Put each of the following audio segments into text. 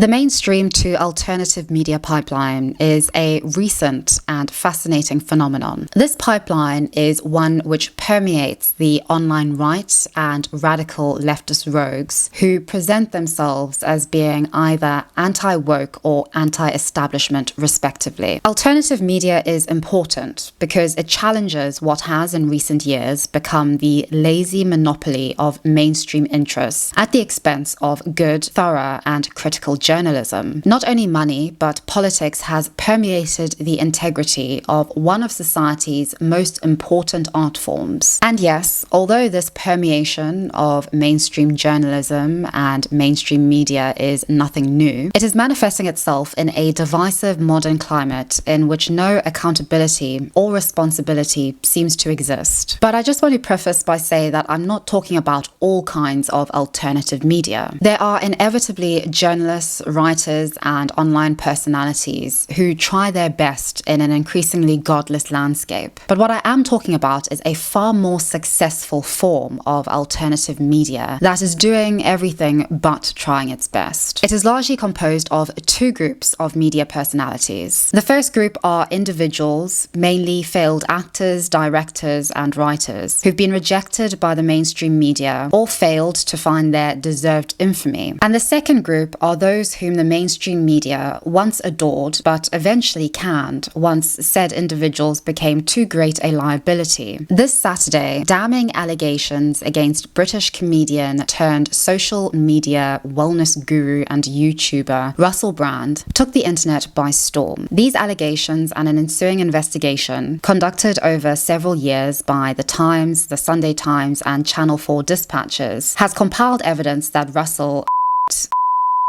The mainstream to alternative media pipeline is a recent and fascinating phenomenon. This pipeline is one which permeates the online right and radical leftist rogues who present themselves as being either anti-woke or anti-establishment, respectively. Alternative media is important because it challenges what has in recent years become the lazy monopoly of mainstream interests at the expense of good, thorough, and critical journalism. Not only money, but politics has permeated the integrity of one of society's most important art forms. And yes, although this permeation of mainstream journalism and mainstream media is nothing new, it is manifesting itself in a divisive modern climate in which no accountability or responsibility seems to exist. But I just want to preface by saying that I'm not talking about all kinds of alternative media. There are inevitably journalists, writers, and online personalities who try their best in an increasingly godless landscape. But what I am talking about is a far more successful form of alternative media that is doing everything but trying its best. It is largely composed of two groups of media personalities. The first group are individuals, mainly failed actors, directors, and writers, who've been rejected by the mainstream media or failed to find their deserved infamy. And the second group are those whom the mainstream media once adored but eventually canned once said individuals became too great a liability. This Saturday, damning allegations against British comedian turned social media wellness guru and YouTuber Russell Brand took the internet by storm. These allegations and an ensuing investigation conducted over several years by The Times, The Sunday Times, and Channel 4 dispatches has compiled evidence that Russell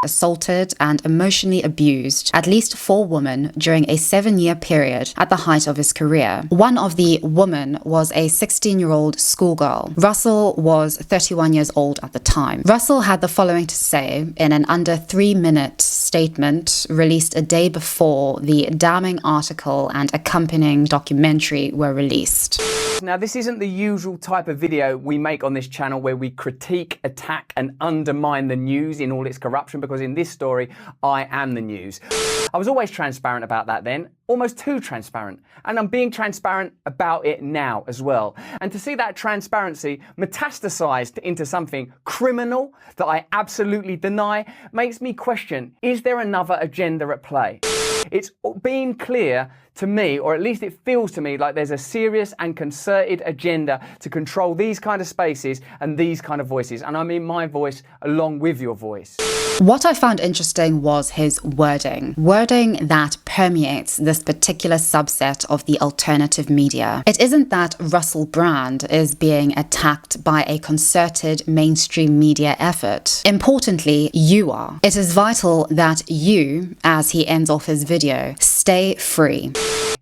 assaulted and emotionally abused at least 4 women during a 7-year period at the height of his career. One of the women was a 16-year-old schoolgirl. Russell was 31 years old at the time. Russell had the following to say in an under 3-minute statement released a day before the damning article and accompanying documentary were released. Now, this isn't the usual type of video we make on this channel where we critique, attack, and undermine the news in all its corruption, because in this story, I am the news. I was always transparent about that then, almost too transparent, and I'm being transparent about it now as well. And to see that transparency metastasized into something criminal that I absolutely deny makes me question, is there another agenda at play? It's been clear to me, or at least it feels to me, like there's a serious and concerted agenda to control these kind of spaces and these kind of voices. And I mean my voice along with your voice. What I found interesting was his wording that permeates this particular subset of the alternative media. It isn't that Russell Brand is being attacked by a concerted mainstream media effort. Importantly, you are. It is vital that you, as he ends off his video, stay free.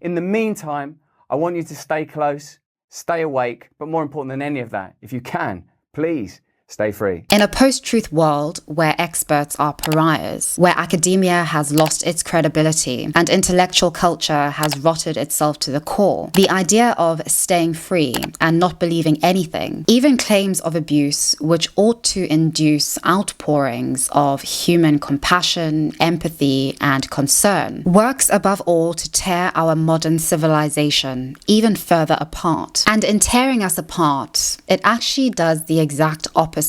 In the meantime, I want you to stay close, stay awake, but more important than any of that, if you can, please stay free. In a post-truth world where experts are pariahs, where academia has lost its credibility and intellectual culture has rotted itself to the core, the idea of staying free and not believing anything, even claims of abuse which ought to induce outpourings of human compassion, empathy, and concern, works above all to tear our modern civilization even further apart. And in tearing us apart, it actually does the exact opposite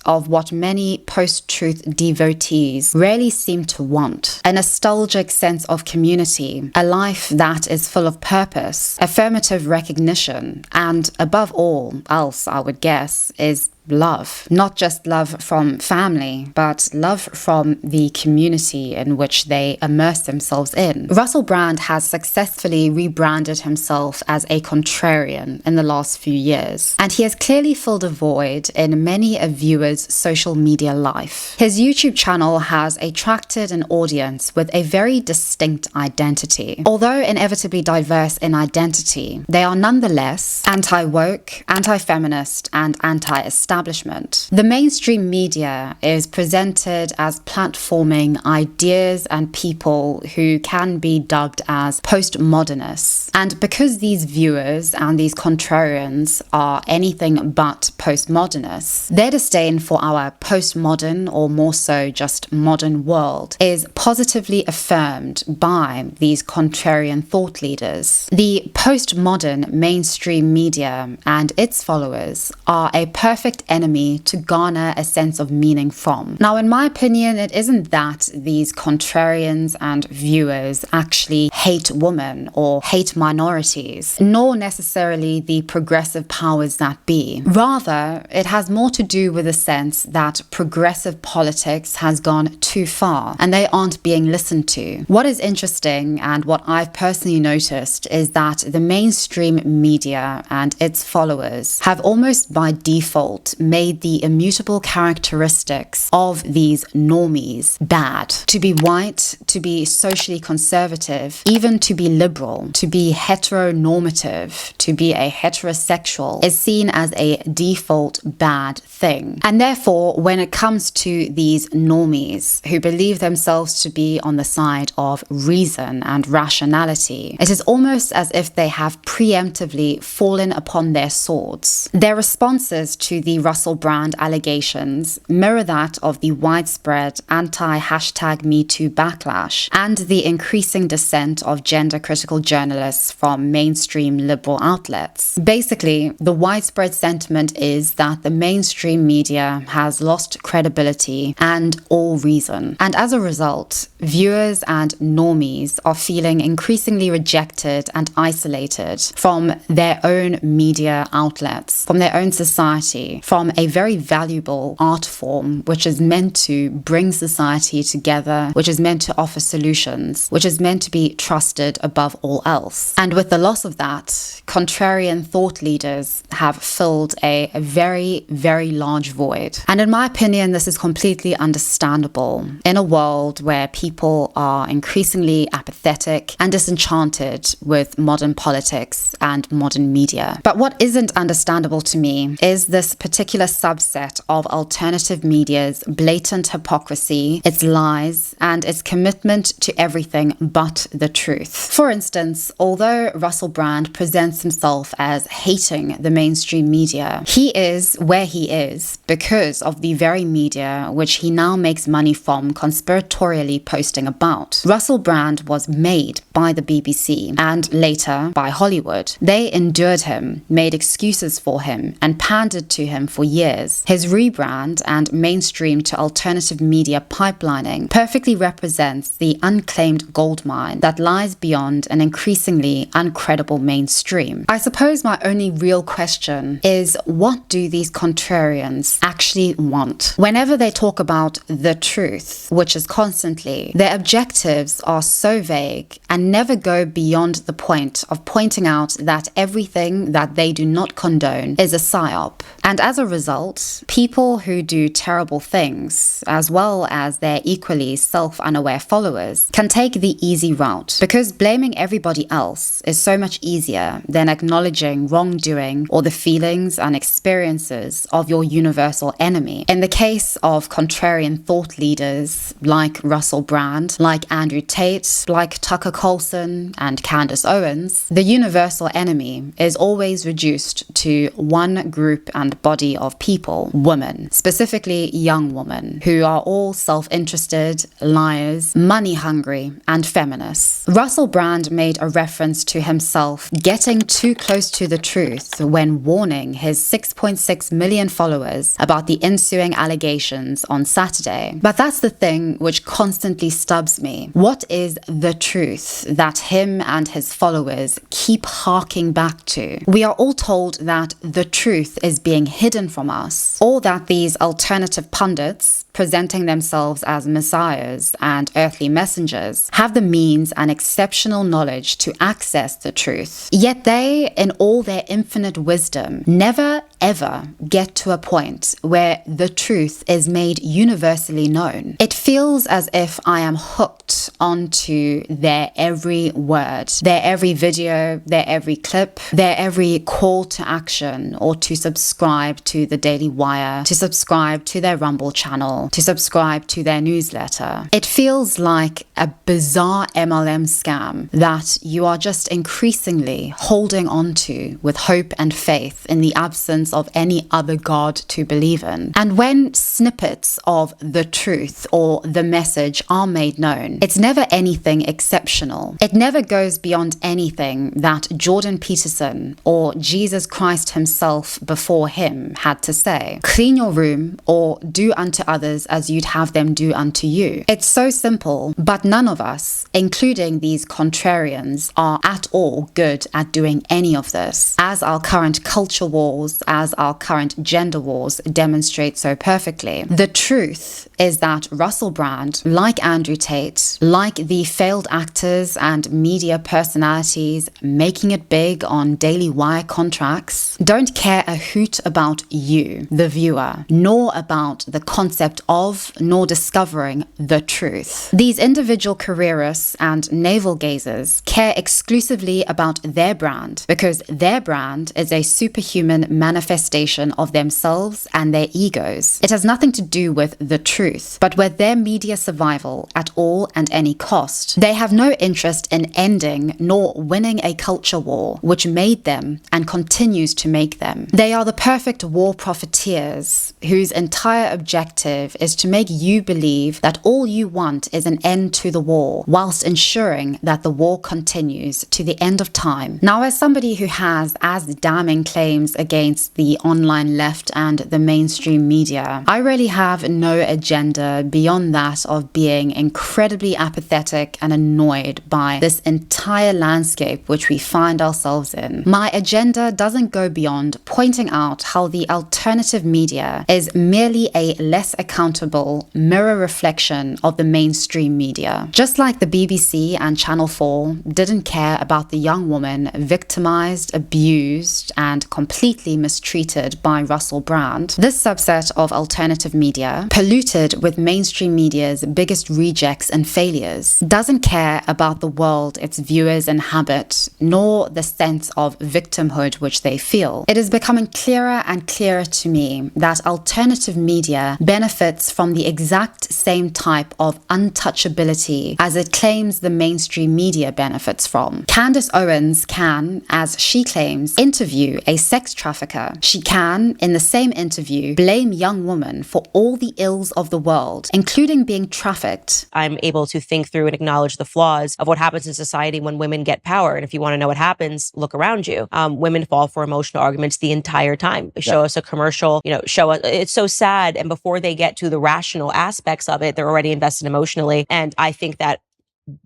of what many post-truth devotees rarely seem to want. A nostalgic sense of community, a life that is full of purpose, affirmative recognition, and above all else, I would guess, is love. Not just love from family, but love from the community in which they immerse themselves in. Russell Brand has successfully rebranded himself as a contrarian in the last few years, and he has clearly filled a void in many a viewer's social media life. His YouTube channel has attracted an audience with a very distinct identity. Although inevitably diverse in identity, they are nonetheless anti-woke, anti-feminist, and anti-establishment. establishment. The mainstream media is presented as platforming ideas and people who can be dubbed as postmodernists. And because these viewers and these contrarians are anything but postmodernists, their disdain for our postmodern, or more so just modern world, is positively affirmed by these contrarian thought leaders. The postmodern mainstream media and its followers are a perfect enemy to garner a sense of meaning from. Now, in my opinion, it isn't that these contrarians and viewers actually hate women or hate minorities, nor necessarily the progressive powers that be. Rather, it has more to do with a sense that progressive politics has gone too far and they aren't being listened to. What is interesting, and what I've personally noticed, is that the mainstream media and its followers have almost by default made the immutable characteristics of these normies bad. To be white, to be socially conservative, even to be liberal, to be heteronormative, to be a heterosexual is seen as a default bad thing. And therefore, when it comes to these normies who believe themselves to be on the side of reason and rationality, it is almost as if they have preemptively fallen upon their swords. Their responses to the Russell Brand allegations mirror that of the widespread anti-#MeToo backlash and the increasing dissent of gender-critical journalists from mainstream liberal outlets. Basically, the widespread sentiment is that the mainstream media has lost credibility and all reason. And as a result, viewers and normies are feeling increasingly rejected and isolated from their own media outlets, from their own society, from a very valuable art form which is meant to bring society together, which is meant to offer solutions, which is meant to be trusted above all else. And with the loss of that, contrarian thought leaders have filled a very, very large void. And in my opinion, this is completely understandable in a world where people are increasingly apathetic and disenchanted with modern politics and modern media. But what isn't understandable to me is this particular subset of alternative media's blatant hypocrisy, its lies, and its commitment to everything but the truth. For instance, although Russell Brand presents himself as hating the mainstream media, he is where he is because of the very media which he now makes money from conspiratorially posting about. Russell Brand was made by the BBC and later by Hollywood. They endured him, made excuses for him, and pandered to him for years. His rebrand and mainstream to alternative media pipelining perfectly represents the unclaimed goldmine that lies beyond an increasingly uncredible mainstream. I suppose my only real question is, what do these contrarians actually want? Whenever they talk about the truth, which is constantly, their objectives are so vague and never go beyond the point of pointing out that everything that they do not condone is a psyop. And as a result, people who do terrible things, as well as their equally self-unaware followers, can take the easy route, because blaming everybody else is so much easier than acknowledging wrongdoing or the feelings and experiences of your universal enemy. In the case of contrarian thought leaders like Russell Brand, like Andrew Tate, like Tucker Carlson and Candace Owens, the universal enemy is always reduced to one group and body of people, women, specifically young women, who are all self-interested, liars, money-hungry, and feminists. Russell Brand made a reference to himself getting too close to the truth when warning his 6.6 million followers about the ensuing allegations on Saturday. But that's the thing which constantly stubs me. What is the truth that him and his followers keep harking back to? We are all told that the truth is being hidden from us, or that these alternative pundits, presenting themselves as messiahs and earthly messengers, have the means and exceptional knowledge to access the truth. Yet they, in all their infinite wisdom, never ever get to a point where the truth is made universally known. It feels as if I am hooked onto their every word, their every video, their every clip, their every call to action, or to subscribe to the Daily Wire, to subscribe to their Rumble channel, to subscribe to their newsletter. It feels like a bizarre MLM scam that you are just increasingly holding on to with hope and faith in the absence of any other God to believe in. And when snippets of the truth or the message are made known, it's never anything exceptional. It never goes beyond anything that Jordan Peterson or Jesus Christ himself before him had to say. Clean your room or do unto others as you'd have them do unto you. It's so simple, but none of us, including these contrarians, are at all good at doing any of this, as our current culture wars, as our current gender wars demonstrate so perfectly. The truth is that Russell Brand, like Andrew Tate, like the failed actors and media personalities making it big on Daily Wire contracts, don't care a hoot about you, the viewer, nor about the concept of, nor discovering the truth. These individual careerists and navel-gazers care exclusively about their brand because their brand is a superhuman manifestation of themselves and their egos. It has nothing to do with the truth, but with their media survival at all and any cost. They have no interest in ending nor winning a culture war which made them and continues to make them. They are the perfect war profiteers whose entire objective is to make you believe that all you want is an end to the war, whilst ensuring that the war continues to the end of time. Now, as somebody who has as damning claims against the online left and the mainstream media, I really have no agenda beyond that of being incredibly apathetic and annoyed by this entire landscape which we find ourselves in. My agenda doesn't go beyond pointing out how the alternative media is merely a less accountable mirror reflection of the mainstream media. Just like the BBC and Channel 4 didn't care about the young woman victimized, abused, and completely mistreated by Russell Brand, this subset of alternative media, polluted with mainstream media's biggest rejects and failures, doesn't care about the world its viewers inhabit, nor the sense of victimhood which they feel. It is becoming clearer and clearer to me that alternative media benefits from the exact same type of untouchability as it claims the mainstream media benefits from. Candace Owens can, as she claims, interview a sex trafficker. She can, in the same interview, blame young women for all the ills of the world, including being trafficked. I'm able to think through and acknowledge the flaws of what happens in society when women get power. And if you want to know what happens, look around you. Women fall for emotional arguments the entire time. Show us a commercial, show us, it's so sad. And before they get to the rational aspects of it, they're already invested emotionally. And I think that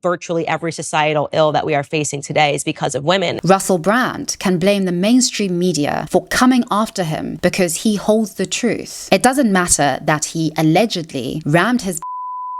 virtually every societal ill that we are facing today is because of women. Russell Brand can blame the mainstream media for coming after him because he holds the truth. It doesn't matter that he allegedly rammed his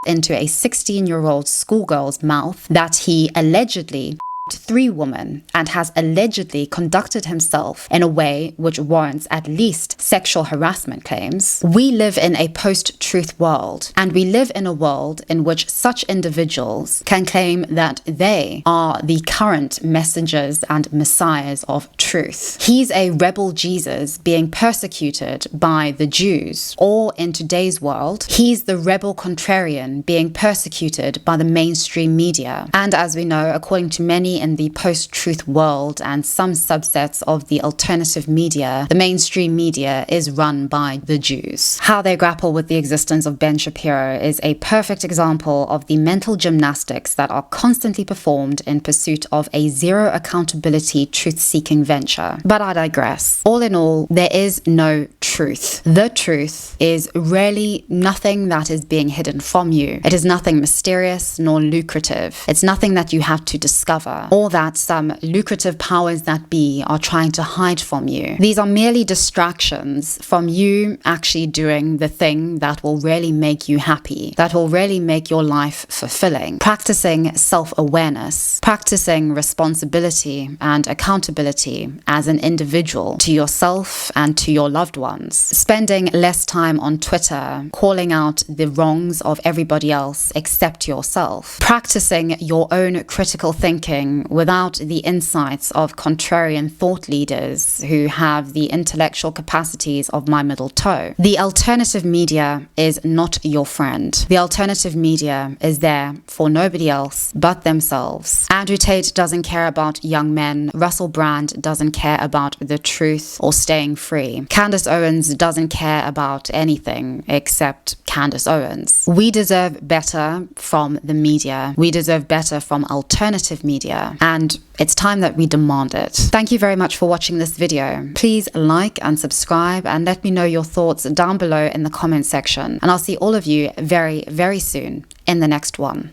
into a 16-year-old schoolgirl's mouth, that he allegedly 3 women and has allegedly conducted himself in a way which warrants at least sexual harassment claims. We live in a post-truth world, and we live in a world in which such individuals can claim that they are the current messengers and messiahs of truth. He's a rebel Jesus being persecuted by the Jews, or in today's world, he's the rebel contrarian being persecuted by the mainstream media. And as we know, according to many in the post-truth world and some subsets of the alternative media, the mainstream media is run by the Jews. How they grapple with the existence of Ben Shapiro is a perfect example of the mental gymnastics that are constantly performed in pursuit of a zero accountability truth-seeking venture. But I digress. All in all, there is no truth. The truth is really nothing that is being hidden from you. It is nothing mysterious nor lucrative. It's nothing that you have to discover. or that some lucrative powers that be are trying to hide from you. These are merely distractions from you actually doing the thing that will really make you happy, that will really make your life fulfilling. Practicing self-awareness, practicing responsibility and accountability as an individual to yourself and to your loved ones. Spending less time on Twitter, calling out the wrongs of everybody else except yourself. Practicing your own critical thinking without the insights of contrarian thought leaders who have the intellectual capacities of my middle toe. The alternative media is not your friend. The alternative media is there for nobody else but themselves. Andrew Tate doesn't care about young men. Russell Brand doesn't care about the truth or staying free. Candace Owens doesn't care about anything except Candace Owens. We deserve better from the media. We deserve better from alternative media, and it's time that we demand it. Thank you very much for watching this video. Please like and subscribe and let me know your thoughts down below in the comment section. And I'll see all of you very, very soon in the next one.